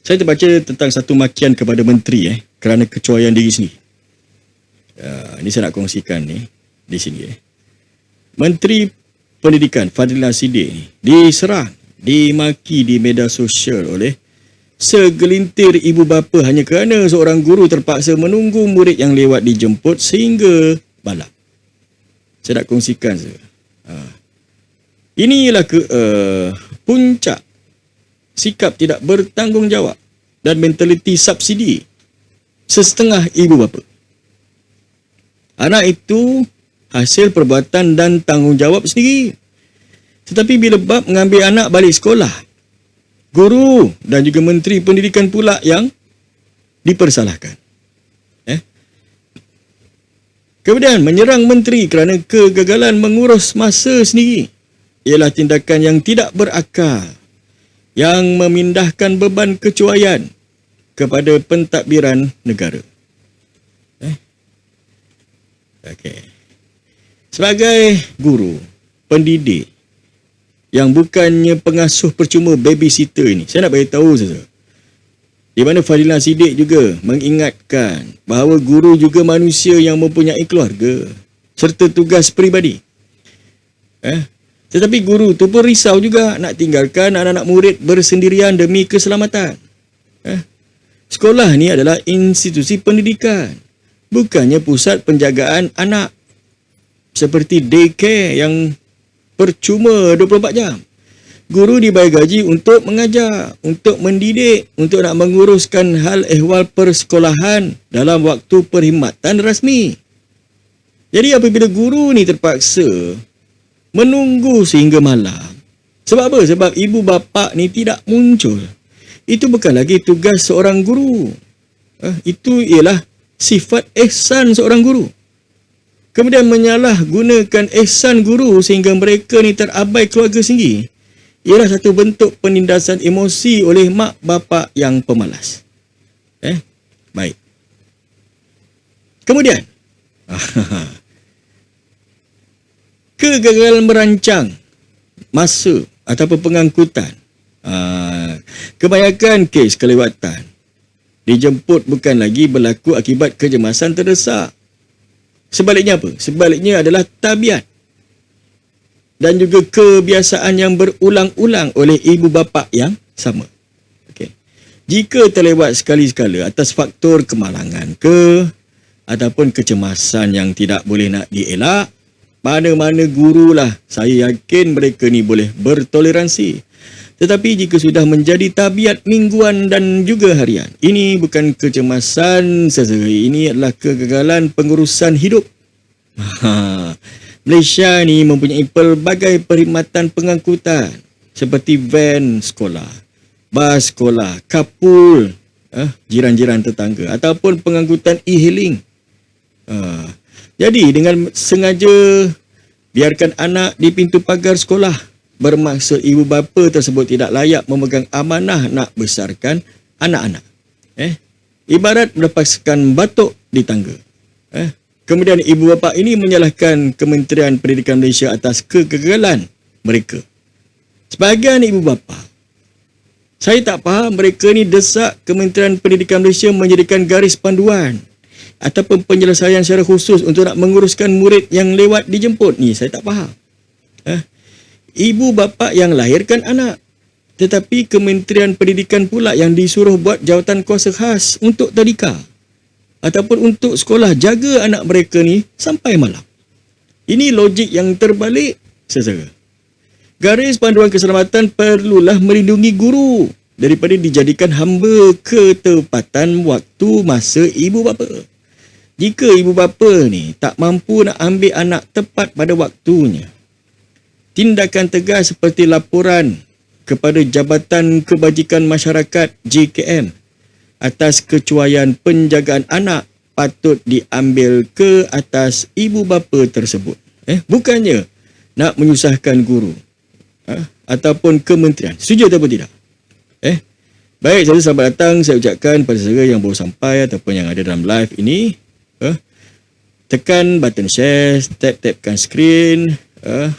Saya terbaca tentang satu makian kepada menteri kerana kecuaian diri sendiri. Ini saya nak kongsikan di sini. Menteri Pendidikan Fadlina Siddiq diserang, dimaki di media sosial oleh segelintir ibu bapa hanya kerana seorang guru terpaksa menunggu murid yang lewat dijemput sehingga malam. Saya nak kongsikan saja. Inilah puncak sikap tidak bertanggungjawab dan mentaliti subsidi sesetengah ibu bapa. Anak itu hasil perbuatan dan tanggungjawab sendiri. Tetapi bila bab mengambil anak balik sekolah, guru dan juga Menteri Pendidikan pula yang dipersalahkan. Kemudian menyerang menteri kerana kegagalan mengurus masa sendiri ialah tindakan yang tidak berakal, yang memindahkan beban kecuaian kepada pentadbiran negara. Sebagai guru, pendidik yang bukannya pengasuh percuma babysitter ini, saya nak beritahu saja. Di mana Fadlina Siddiq juga mengingatkan bahawa guru juga manusia yang mempunyai keluarga serta tugas peribadi. Tetapi guru tu pun risau juga nak tinggalkan anak-anak murid bersendirian demi keselamatan. Sekolah ni adalah institusi pendidikan, bukannya pusat penjagaan anak seperti daycare yang percuma 24 jam. Guru dibayar gaji untuk mengajar, untuk mendidik, untuk nak menguruskan hal ehwal persekolahan dalam waktu perkhidmatan rasmi. Jadi apabila guru ni terpaksa menunggu sehingga malam, sebab apa? Sebab ibu bapa ni tidak muncul. Itu bukan lagi tugas seorang guru. Itu ialah sifat ihsan seorang guru. Kemudian menyalahgunakan ihsan guru sehingga mereka ni terabai keluarga sendiri ialah satu bentuk penindasan emosi oleh mak bapa yang pemalas. Baik. Kemudian kegagalan merancang masa ataupun pengangkutan. Kebanyakan kes kelewatan dijemput bukan lagi berlaku akibat kecemasan terdesak. Sebaliknya apa? Sebaliknya adalah tabiat dan juga kebiasaan yang berulang-ulang oleh ibu bapa yang sama. Jika terlewat sekali-sekala atas faktor kemalangan ataupun kecemasan yang tidak boleh nak dielak, mana-mana gurulah saya yakin mereka ni boleh bertoleransi. Tetapi jika sudah menjadi tabiat mingguan dan juga harian, ini bukan kecemasan saja, ini adalah kegagalan pengurusan hidup. Malaysia ni mempunyai pelbagai perkhidmatan pengangkutan seperti van sekolah, bas sekolah, kapul, jiran-jiran tetangga ataupun pengangkutan e-hailing. Jadi dengan sengaja biarkan anak di pintu pagar sekolah, bermaksud ibu bapa tersebut tidak layak memegang amanah nak besarkan anak-anak. Ibarat melepaskan batuk di tangga. Kemudian ibu bapa ini menyalahkan Kementerian Pendidikan Malaysia atas kegagalan mereka. Sebahagian ibu bapa, saya tak faham mereka ni desak Kementerian Pendidikan Malaysia menjadikan garis panduan ataupun penyelesaian secara khusus untuk nak menguruskan murid yang lewat dijemput. Ni saya tak faham. Ibu bapa yang lahirkan anak, tetapi Kementerian Pendidikan pula yang disuruh buat jawatan kuasa khas untuk tadika ataupun untuk sekolah jaga anak mereka ni sampai malam. Ini logik yang terbalik saudara. Garis panduan keselamatan perlulah melindungi guru daripada dijadikan hamba ketepatan waktu masa ibu bapa. Jika ibu bapa ni tak mampu nak ambil anak tepat pada waktunya, tindakan tegas seperti laporan kepada Jabatan Kebajikan Masyarakat JKM atas kecuaian penjagaan anak patut diambil ke atas ibu bapa tersebut. Bukannya nak menyusahkan guru ataupun kementerian. Setuju ataupun tidak? Baik, jadi selamat datang saya ucapkan pada saudara yang baru sampai ataupun yang ada dalam live ini. Tekan button share, tap-tapkan skrin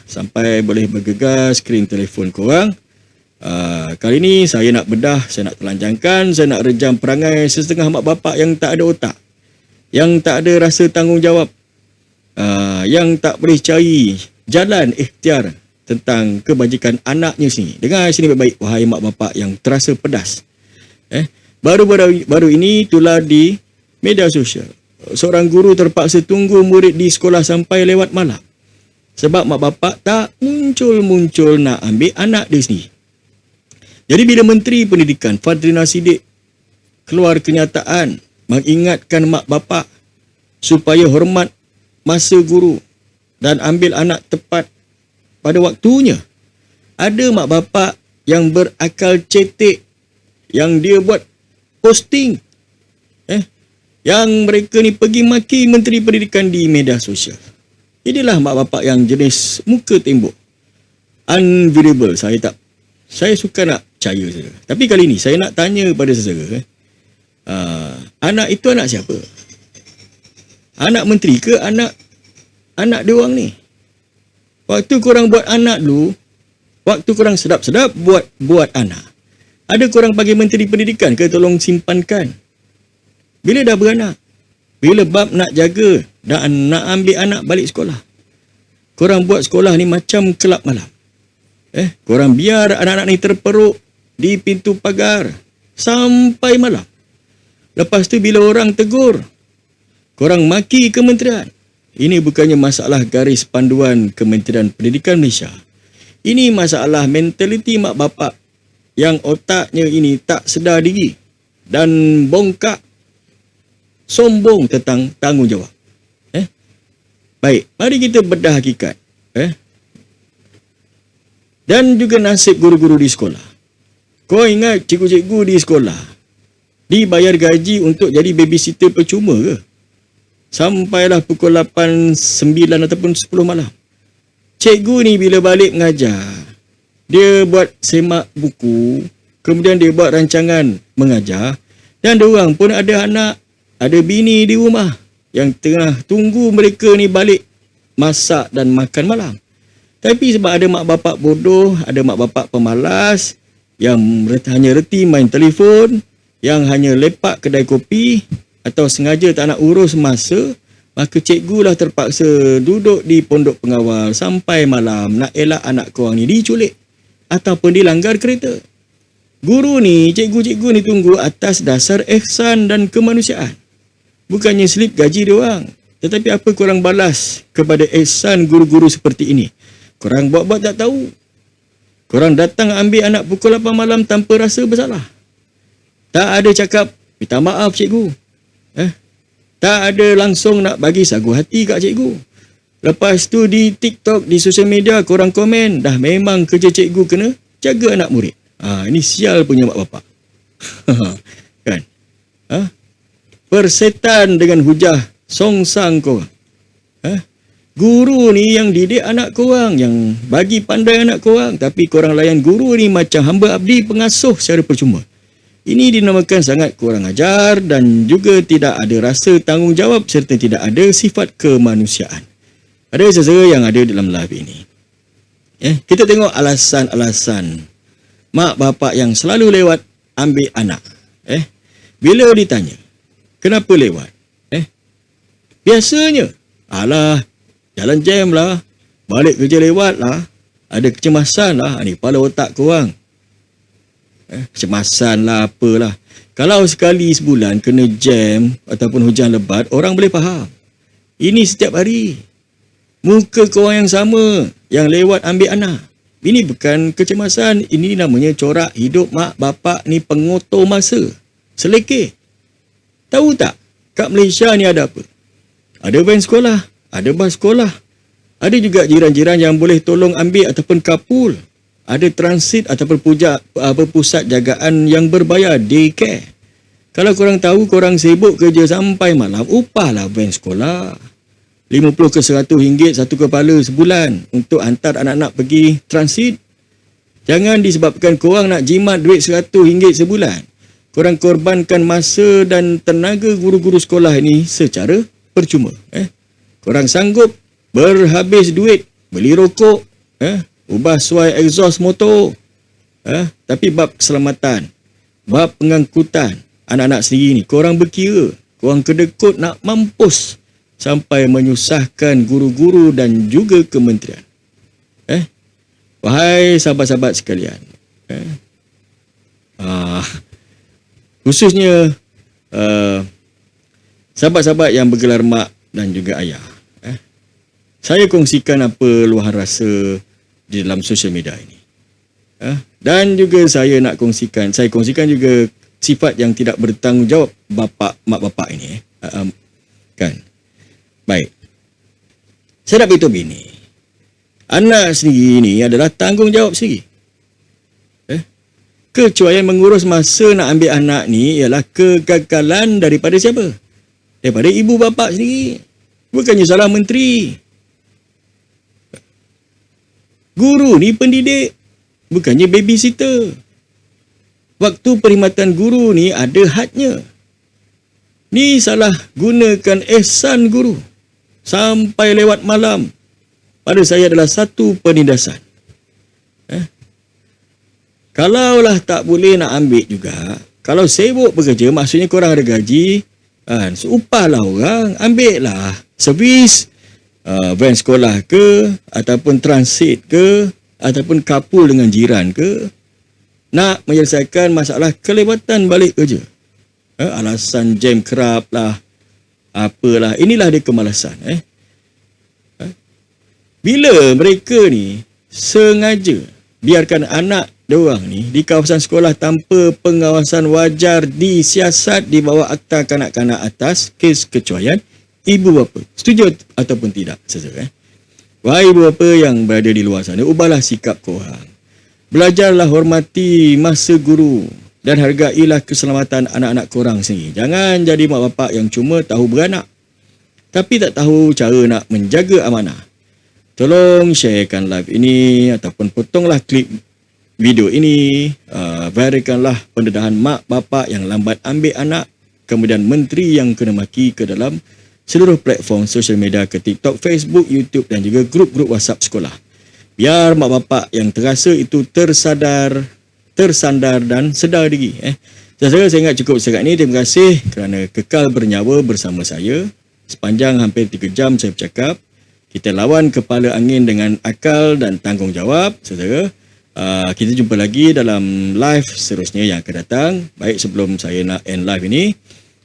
sampai boleh bergegar skrin telefon korang. Kali ni saya nak bedah, saya nak telanjangkan, saya nak rejam perangai setengah mak bapak yang tak ada otak, yang tak ada rasa tanggungjawab, yang tak boleh cari jalan ikhtiar tentang kebajikan anaknya sendiri. Dengar sini baik-baik, wahai mak bapak yang terasa pedas. Baru ini tular di media sosial. Seorang guru terpaksa tunggu murid di sekolah sampai lewat malam sebab mak bapak tak muncul-muncul nak ambil anak dia sendiri. Jadi bila Menteri Pendidikan Fadrina Siddiq keluar kenyataan mengingatkan mak bapak supaya hormat masa guru dan ambil anak tepat pada waktunya, ada mak bapak yang berakal cetek yang dia buat posting yang mereka ni pergi maki Menteri Pendidikan di media sosial. Inilah mak bapak yang jenis muka tembok. Unbelievable. Saya suka nak percaya saja. Tapi kali ni saya nak tanya pada sesara, anak itu anak siapa? Anak menteri ke anak dia orang ni? Waktu korang buat anak dulu, waktu korang sedap-sedap buat anak, ada korang bagi Menteri Pendidikan ke tolong simpankan? Bila dah beranak, bila bab nak jaga dan nak ambil anak balik sekolah, korang buat sekolah ni macam kelab malam. Korang biar anak-anak ni terperuk di pintu pagar sampai malam. Lepas tu bila orang tegur, korang maki kementerian. Ini bukannya masalah garis panduan Kementerian Pendidikan Malaysia. Ini masalah mentaliti mak bapak yang otaknya ini tak sedar diri dan bongkak sombong tentang tanggungjawab. Baik, mari kita bedah hakikat. Dan juga nasib guru-guru di sekolah. Kau ingat cikgu-cikgu di sekolah dibayar gaji untuk jadi babysitter percuma ke? Sampailah pukul 8, 9 ataupun 10 malam. Cikgu ni bila balik mengajar, dia buat semak buku, kemudian dia buat rancangan mengajar, dan diorang pun ada anak, ada bini di rumah yang tengah tunggu mereka ni balik masak dan makan malam. Tapi sebab ada mak bapak bodoh, ada mak bapak pemalas yang hanya reti main telefon, yang hanya lepak kedai kopi atau sengaja tak nak urus masa, maka cikgu lah terpaksa duduk di pondok pengawal sampai malam nak elak anak korang ni diculik ataupun dilanggar kereta. Guru ni, cikgu-cikgu ni tunggu atas dasar ihsan dan kemanusiaan. Bukannya slip gaji dia orang. Tetapi apa korang balas kepada ihsan guru-guru seperti ini? Korang buat-buat tak tahu. Korang datang ambil anak pukul 8 malam tanpa rasa bersalah. Tak ada cakap, minta maaf cikgu. Tak ada langsung nak bagi sagu hati kat cikgu. Lepas tu di TikTok, di sosial media, korang komen, dah memang kerja cikgu kena jaga anak murid. Ini sial punya mak bapak. Kan? Persetan dengan hujah songsang korang. Guru ni yang didik anak korang, yang bagi pandai anak korang, tapi korang layan guru ni macam hamba abdi pengasuh secara percuma. Ini dinamakan sangat kurang ajar dan juga tidak ada rasa tanggungjawab serta tidak ada sifat kemanusiaan. Ada sesera yang ada dalam live ini. Kita tengok alasan-alasan mak bapak yang selalu lewat ambil anak. Bila ditanya, kenapa lewat? Biasanya, alah, jalan jam lah, balik kerja lewat lah, ada kecemasan lah, ni kepala otak korang. Kecemasan lah, apalah. Kalau sekali sebulan kena jam ataupun hujan lebat, orang boleh faham. Ini setiap hari. Muka korang yang sama, yang lewat ambil anak. Ini bukan kecemasan, ini namanya corak hidup mak bapak ni pengotor masa. Selekeh. Tahu tak, kat Malaysia ni ada apa? Ada van sekolah, ada bas sekolah. Ada juga jiran-jiran yang boleh tolong ambil ataupun kapul. Ada transit ataupun pusat jagaan yang berbayar, daycare. Kalau korang tahu korang sibuk kerja sampai malam, upahlah van sekolah. 50 ke 100 ringgit satu kepala sebulan untuk hantar anak-anak pergi transit. Jangan disebabkan korang nak jimat duit 100 ringgit sebulan, korang korbankan masa dan tenaga guru-guru sekolah ini secara percuma. Korang sanggup berhabis duit beli rokok, ubah suai exhaust motor, Tapi bab keselamatan, bab pengangkutan anak-anak sendiri ni, korang berkira, korang kedekut nak mampus sampai menyusahkan guru-guru dan juga kementerian. Wahai sahabat-sahabat sekalian, khususnya sahabat-sahabat yang bergelar mak dan juga ayah, saya kongsikan apa luahan rasa di dalam sosial media ini. Dan juga saya kongsikan juga sifat yang tidak bertanggungjawab mak bapak ini. Kan? Baik. Saya nak beritahu bini, anak sendiri ni adalah tanggungjawab sendiri. Kecuali mengurus masa nak ambil anak ni ialah kegagalan daripada siapa? Daripada ibu bapa sendiri. Bukannya salah menteri. Guru ni pendidik, bukannya babysitter. Waktu perkhidmatan guru ni ada hadnya. Ni salah gunakan ihsan guru sampai lewat malam. Pada saya adalah satu penindasan. Kalaulah tak boleh nak ambil juga, kalau sibuk bekerja, maksudnya korang ada gaji, upahlah orang, ambil lah servis van sekolah ke, ataupun transit ke, ataupun kapul dengan jiran ke, nak menyelesaikan masalah kelewatan balik kerja. Alasan jam kerap lah, apalah, inilah dia kemalasan. Bila mereka ni sengaja biarkan anak diorang ni di kawasan sekolah tanpa pengawasan wajar, disiasat di bawah Akta Kanak-kanak atas kes kecuaian, ibu bapa setuju ataupun tidak saudara? Wahai ibu bapa yang berada di luar sana, ubahlah sikap korang. Belajarlah hormati masa guru dan hargailah keselamatan anak-anak korang sendiri. Jangan jadi mak bapak yang cuma tahu beranak tapi tak tahu cara nak menjaga amanah. Tolong sharekan live ini ataupun potonglah klip video ini, viralkanlah pendedahan mak bapak yang lambat ambil anak, kemudian menteri yang kena maki ke dalam seluruh platform sosial media, ke TikTok, Facebook, YouTube dan juga grup-grup WhatsApp sekolah. Biar mak bapak yang terasa itu tersandar dan sedar diri. Saya ingat cukup setakat ini. Terima kasih kerana kekal bernyawa bersama saya. Sepanjang hampir 3 jam saya bercakap. Kita lawan kepala angin dengan akal dan tanggungjawab, saudara. Kita jumpa lagi dalam live seterusnya yang akan datang. Baik, sebelum saya nak end live ini,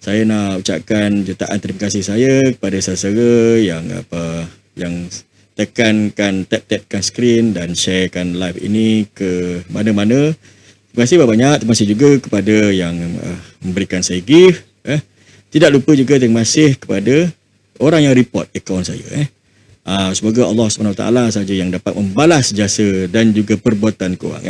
saya nak ucapkan jutaan terima kasih saya kepada saudara yang tekankan, tap-tapkan skrin dan sharekan live ini ke mana-mana. Terima kasih banyak. Terima kasih juga kepada yang memberikan saya gift. Tidak lupa juga terima kasih kepada orang yang report akaun saya. Semoga Allah SWT saja yang dapat membalas jasa dan juga perbuatan korang.